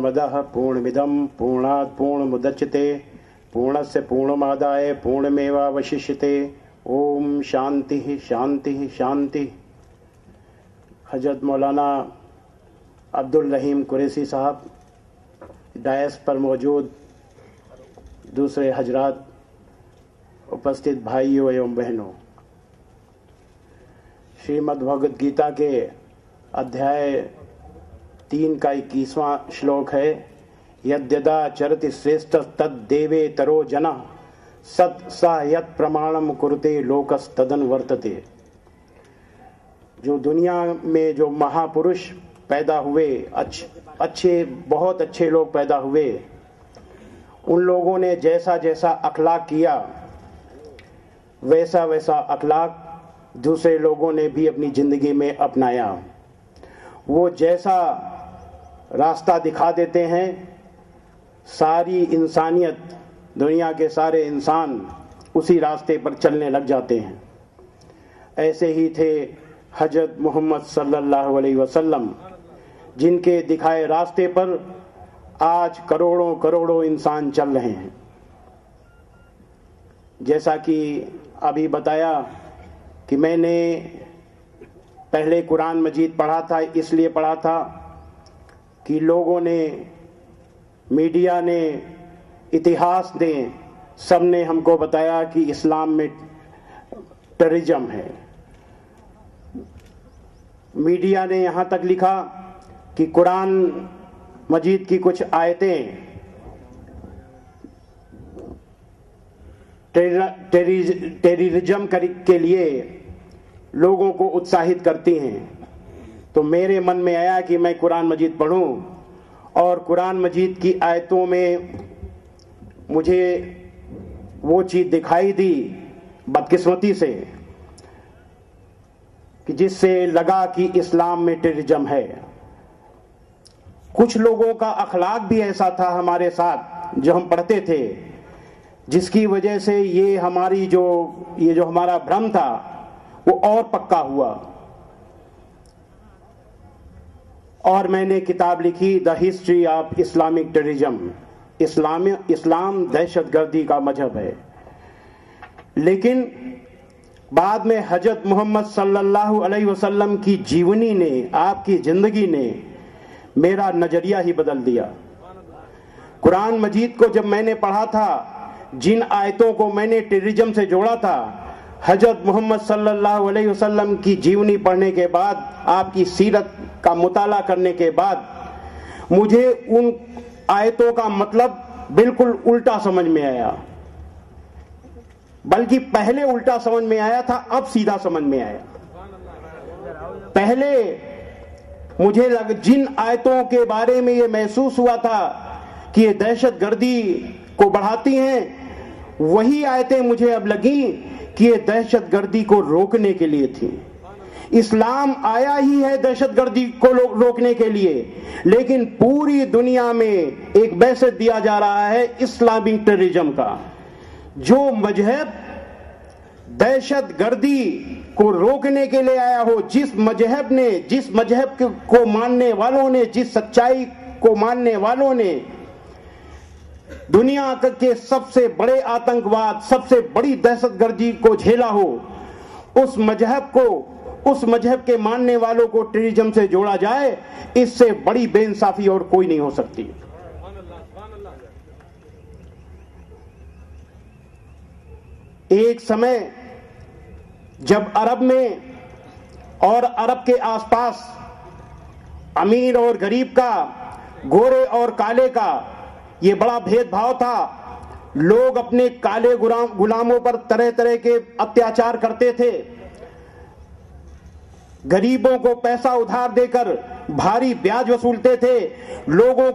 पूर्णमदः पूर्णमिदं पूर्णात् पूर्णमुदच्यते पूर्णस्य पूर्णमादाय पूर्णमेवावशिष्यते। ओम शांति शांति शांति। हजरत मौलाना अब्दुल रहीम कुरैशी साहब, डायस पर मौजूद दूसरे हजरात, उपस्थित भाइयों एवं बहनों, श्रीमद् भगवद गीता के अध्याय 3 का 21वां श्लोक है, यद्यदा चरति श्रेष्ठ तद्देवे तरो जना सत् सा यत् प्रमाणम कुरुते लोकस्तदन वर्तते। जो दुनिया में जो महापुरुष पैदा हुए, अच्छे बहुत अच्छे लोग पैदा हुए, उन लोगों ने जैसा जैसा अखलाक किया वैसा वैसा अखलाक दूसरे लोगों ने भी अपनी जिंदगी में अपनाया। वो जैसा रास्ता दिखा देते हैं, सारी इंसानियत, दुनिया के सारे इंसान उसी रास्ते पर चलने लग जाते हैं। ऐसे ही थे हजरत मोहम्मद सल्लल्लाहु अलैहि वसल्लम, जिनके दिखाए रास्ते पर आज करोड़ों करोड़ों इंसान चल रहे हैं। जैसा कि अभी बताया कि मैंने पहले कुरान मजीद पढ़ा था, इसलिए पढ़ा था कि लोगों ने, मीडिया ने, इतिहास ने, सब ने हमको बताया कि इस्लाम में टेररिज्म है। मीडिया ने यहाँ तक लिखा कि कुरान मजीद की कुछ आयतें टेररिज्म के लिए लोगों को उत्साहित करती हैं। तो मेरे मन में आया कि मैं कुरान मजीद पढ़ूं, और कुरान मजीद की आयतों में मुझे वो चीज़ दिखाई दी बदकिस्मती से कि जिससे लगा कि इस्लाम में टेररिज्म है। कुछ लोगों का अखलाक भी ऐसा था हमारे साथ जो हम पढ़ते थे, जिसकी वजह से ये जो हमारा भ्रम था वो और पक्का हुआ। और मैंने किताब लिखी, the history of Islamic terrorism. इस्लाम दहशतगर्दी का मजहब है। लेकिन बाद में हजरत मोहम्मद सल्लल्लाहु अलैहि वसल्लम की जीवनी ने, आपकी जिंदगी ने मेरा नजरिया ही बदल दिया। कुरान मजीद को जब मैंने पढ़ा था, जिन आयतों को मैंने टेररिज्म से जोड़ा था, हजरत मोहम्मद सल्लल्लाहु अलैहि वसल्लम की जीवनी पढ़ने के बाद, आपकी सीरत का मुताला करने के बाद, मुझे उन आयतों का मतलब बिल्कुल उल्टा समझ में आया। बल्कि पहले उल्टा समझ में आया था, अब सीधा समझ में आया। पहले मुझे जिन आयतों के बारे में ये महसूस हुआ था कि ये दहशतगर्दी को बढ़ाती हैं, वही आयतें मुझे अब लगी कि ये दहशतगर्दी को रोकने के लिए थी। इस्लाम आया ही है दहशतगर्दी को रोकने के लिए, लेकिन पूरी दुनिया में एक बैसत दिया जा रहा है इस्लामिक टेररिज्म का। जो मजहब दहशतगर्दी को रोकने के लिए आया हो, जिस मजहब को मानने वालों ने, जिस सच्चाई को मानने वालों ने दुनिया के सबसे बड़े आतंकवाद, सबसे बड़ी दहशतगर्दी को झेला हो, उस मजहब के मानने वालों को टेररिज्म से जोड़ा जाए, इससे बड़ी बेइंसाफी और कोई नहीं हो सकती। एक समय जब अरब में और अरब के आसपास अमीर और गरीब का, गोरे और काले का ये बड़ा भेदभाव था, लोग अपने काले गुलामों पर तरह तरह के अत्याचार करते थे, गरीबों को पैसा उधार देकर भारी ब्याज वसूलते थे, लोगों